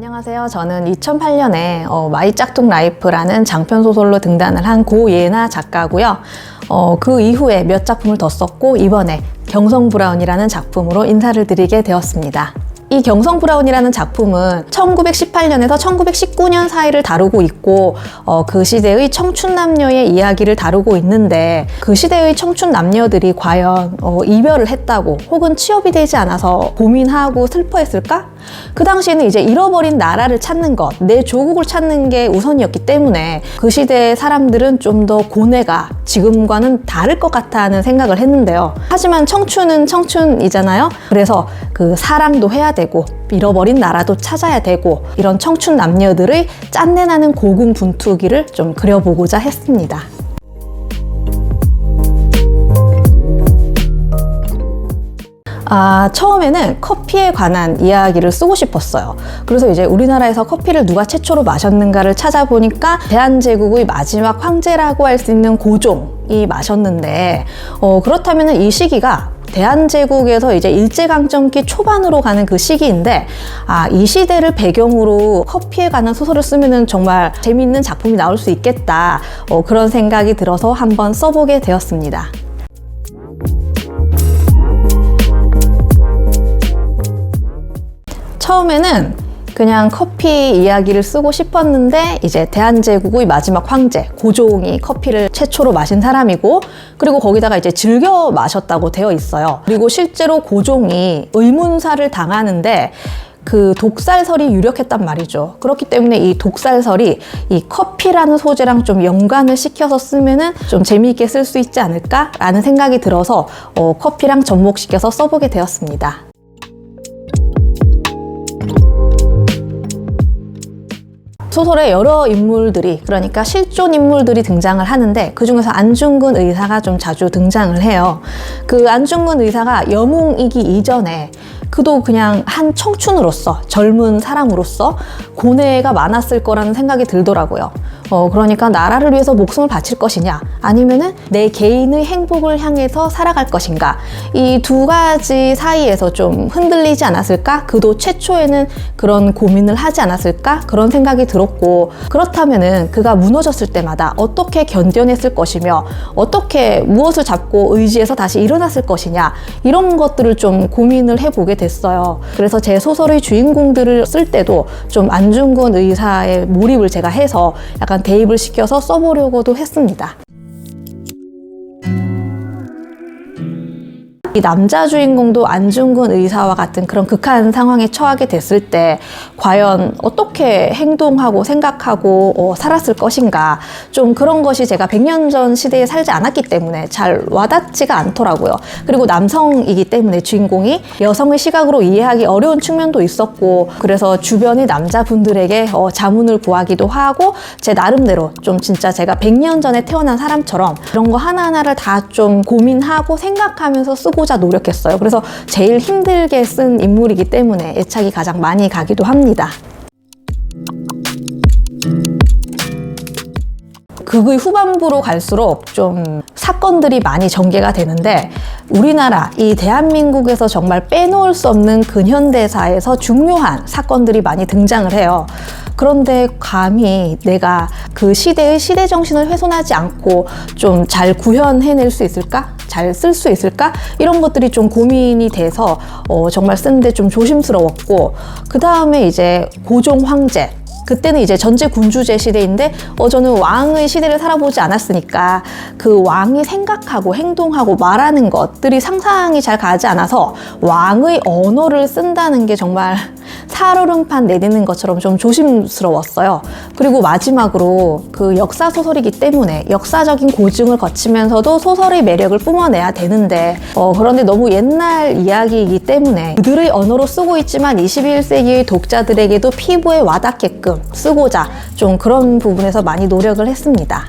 안녕하세요. 저는 2008년에 마이 짝퉁 라이프라는 장편 소설로 등단을 한 고예나 작가고요. 그 이후에 몇 작품을 더 썼고 이번에 경성 브라운이라는 작품으로 인사를 드리게 되었습니다. 이 경성 브라운이라는 작품은 1918년에서 1919년 사이를 다루고 있고 그 시대의 청춘 남녀의 이야기를 다루고 있는데 그 시대의 청춘 남녀들이 과연 이별을 했다고 혹은 취업이 되지 않아서 고민하고 슬퍼했을까? 그 당시에는 이제 잃어버린 나라를 찾는 것, 내 조국을 찾는 게 우선이었기 때문에 그 시대의 사람들은 좀 더 고뇌가 지금과는 다를 것 같아 하는 생각을 했는데요. 하지만 청춘은 청춘이잖아요. 그래서 그 사랑도 해야 되고 잃어버린 나라도 찾아야 되고 이런 청춘 남녀들의 짠내나는 고군분투기를 좀 그려보고자 했습니다. 처음에는 커피에 관한 이야기를 쓰고 싶었어요. 그래서 이제 우리나라에서 커피를 누가 최초로 마셨는가를 찾아보니까 대한제국의 마지막 황제라고 할 수 있는 고종이 마셨는데 그렇다면 이 시기가 대한제국에서 이제 일제강점기 초반으로 가는 그 시기인데 이 시대를 배경으로 커피에 관한 소설을 쓰면은 정말 재미있는 작품이 나올 수 있겠다 그런 생각이 들어서 한번 써보게 되었습니다. 처음에는 그냥 커피 이야기를 쓰고 싶었는데 이제 대한제국의 마지막 황제 고종이 커피를 최초로 마신 사람이고 그리고 거기다가 이제 즐겨 마셨다고 되어 있어요. 그리고 실제로 고종이 의문사를 당하는데 그 독살설이 유력했단 말이죠. 그렇기 때문에 이 독살설이 이 커피라는 소재랑 좀 연관을 시켜서 쓰면은 좀 재미있게 쓸 수 있지 않을까라는 생각이 들어서 커피랑 접목시켜서 써보게 되었습니다. 소설에 여러 인물들이 그러니까 실존 인물들이 등장을 하는데 그중에서 안중근 의사가 좀 자주 등장을 해요. 그 안중근 의사가 영웅이기 이전에 그도 그냥 한 청춘으로서 젊은 사람으로서 고뇌가 많았을 거라는 생각이 들더라고요. 그러니까 나라를 위해서 목숨을 바칠 것이냐 아니면은 내 개인의 행복을 향해서 살아갈 것인가 이 두 가지 사이에서 좀 흔들리지 않았을까? 그도 최초에는 그런 고민을 하지 않았을까? 그런 생각이 들었고 그렇다면은 그가 무너졌을 때마다 어떻게 견뎌냈을 것이며 어떻게 무엇을 잡고 의지해서 다시 일어났을 것이냐 이런 것들을 좀 고민을 해보게 됐어요. 그래서 제 소설의 주인공들을 쓸 때도 좀 안중근 의사의 몰입을 제가 해서 약간 대입을 시켜서 써보려고도 했습니다. 이 남자 주인공도 안중근 의사와 같은 그런 극한 상황에 처하게 됐을 때 과연 어떻게 행동하고 생각하고 살았을 것인가 좀 그런 것이 제가 100년 전 시대에 살지 않았기 때문에 잘 와닿지가 않더라고요. 그리고 남성이기 때문에 주인공이 여성의 시각으로 이해하기 어려운 측면도 있었고 그래서 주변의 남자분들에게 자문을 구하기도 하고 제 나름대로 좀 진짜 제가 100년 전에 태어난 사람처럼 그런 거 하나하나를 다 좀 고민하고 생각하면서 쓰고 자 노력했어요. 그래서 제일 힘들게 쓴 인물이기 때문에 애착이 가장 많이 가기도 합니다. 극의 후반부로 갈수록 좀 사건들이 많이 전개가 되는데 우리나라 이 대한민국에서 정말 빼놓을 수 없는 근현대사에서 중요한 사건들이 많이 등장을 해요. 그런데 감히 내가 그 시대의 시대 정신을 훼손하지 않고 좀 잘 구현해낼 수 있을까? 잘 쓸 수 있을까? 이런 것들이 좀 고민이 돼서 정말 쓰는데 좀 조심스러웠고 그 다음에 이제 고종 황제 그때는 이제 전제군주제 시대인데 저는 왕의 시대를 살아보지 않았으니까 그 왕이 생각하고 행동하고 말하는 것들이 상상이 잘 가지 않아서 왕의 언어를 쓴다는 게 정말 살얼음판 내딛는 것처럼 좀 조심스러웠어요. 그리고 마지막으로 그 역사 소설이기 때문에 역사적인 고증을 거치면서도 소설의 매력을 뿜어내야 되는데 그런데 너무 옛날 이야기이기 때문에 그들의 언어로 쓰고 있지만 21세기의 독자들에게도 피부에 와닿게끔 쓰고자 좀 그런 부분에서 많이 노력을 했습니다.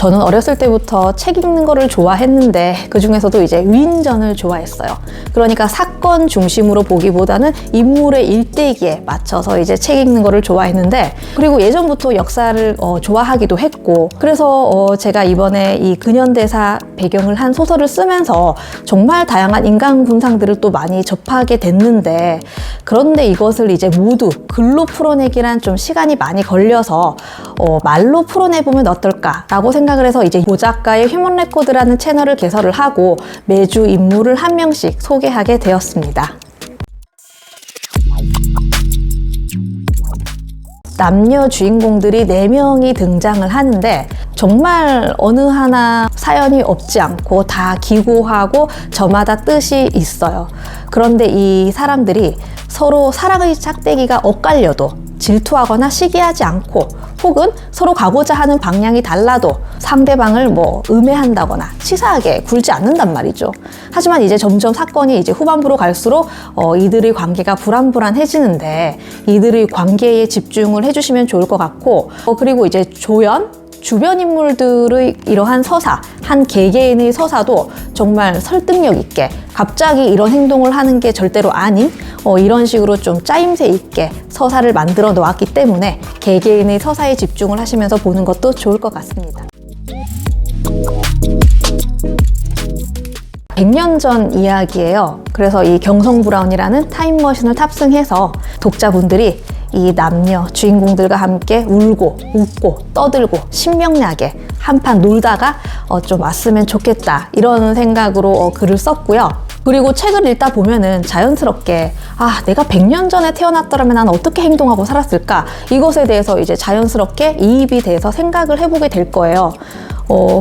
저는 어렸을 때부터 책 읽는 거를 좋아했는데 그 중에서도 이제 위인전을 좋아했어요. 그러니까 사건 중심으로 보기보다는 인물의 일대기에 맞춰서 이제 책 읽는 거를 좋아했는데, 그리고 예전부터 역사를 좋아하기도 했고, 그래서 제가 이번에 이 근현대사 배경을 한 소설을 쓰면서 정말 다양한 인간 군상들을 또 많이 접하게 됐는데, 그런데 이것을 이제 모두 글로 풀어내기란 좀 시간이 많이 걸려서 말로 풀어내보면 어떨까라고 생각을 해서 이제 고 작가의 휴먼 레코드라는 채널을 개설을 하고 매주 인물을 한 명씩 소개하게 되었습니다. 남녀 주인공들이 4명이 등장을 하는데 정말 어느 하나 사연이 없지 않고 다 기고하고 저마다 뜻이 있어요. 그런데 이 사람들이 서로 사랑의 짝대기가 엇갈려도 질투하거나 시기하지 않고, 혹은 서로 가고자 하는 방향이 달라도 상대방을 음해한다거나 치사하게 굴지 않는단 말이죠. 하지만 이제 점점 사건이 이제 후반부로 갈수록 이들의 관계가 불안불안해지는데, 이들의 관계에 집중을 해주시면 좋을 것 같고, 그리고 이제 조연 주변 인물들의 이러한 서사, 한 개개인의 서사도 정말 설득력 있게, 갑자기 이런 행동을 하는 게 절대로 아닌 이런 식으로 좀 짜임새 있게 서사를 만들어 놓았기 때문에 개개인의 서사에 집중을 하시면서 보는 것도 좋을 것 같습니다. 100년 전 이야기예요. 그래서 이 경성 브라운이라는 타임머신을 탑승해서 독자분들이 이 남녀 주인공들과 함께 울고 웃고 떠들고 신명나게 한판 놀다가 좀 왔으면 좋겠다, 이런 생각으로 글을 썼고요. 그리고 책을 읽다 보면은 자연스럽게 내가 100년 전에 태어났더라면 난 어떻게 행동하고 살았을까, 이것에 대해서 이제 자연스럽게 이입이 돼서 생각을 해보게 될 거예요.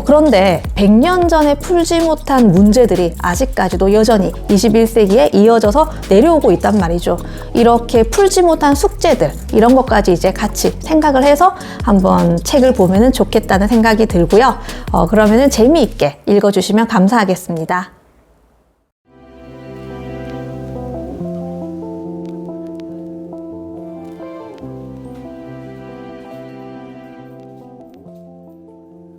그런데 100년 전에 풀지 못한 문제들이 아직까지도 여전히 21세기에 이어져서 내려오고 있단 말이죠. 이렇게 풀지 못한 숙제들, 이런 것까지 이제 같이 생각을 해서 한번 책을 보면은 좋겠다는 생각이 들고요. 그러면은 재미있게 읽어주시면 감사하겠습니다.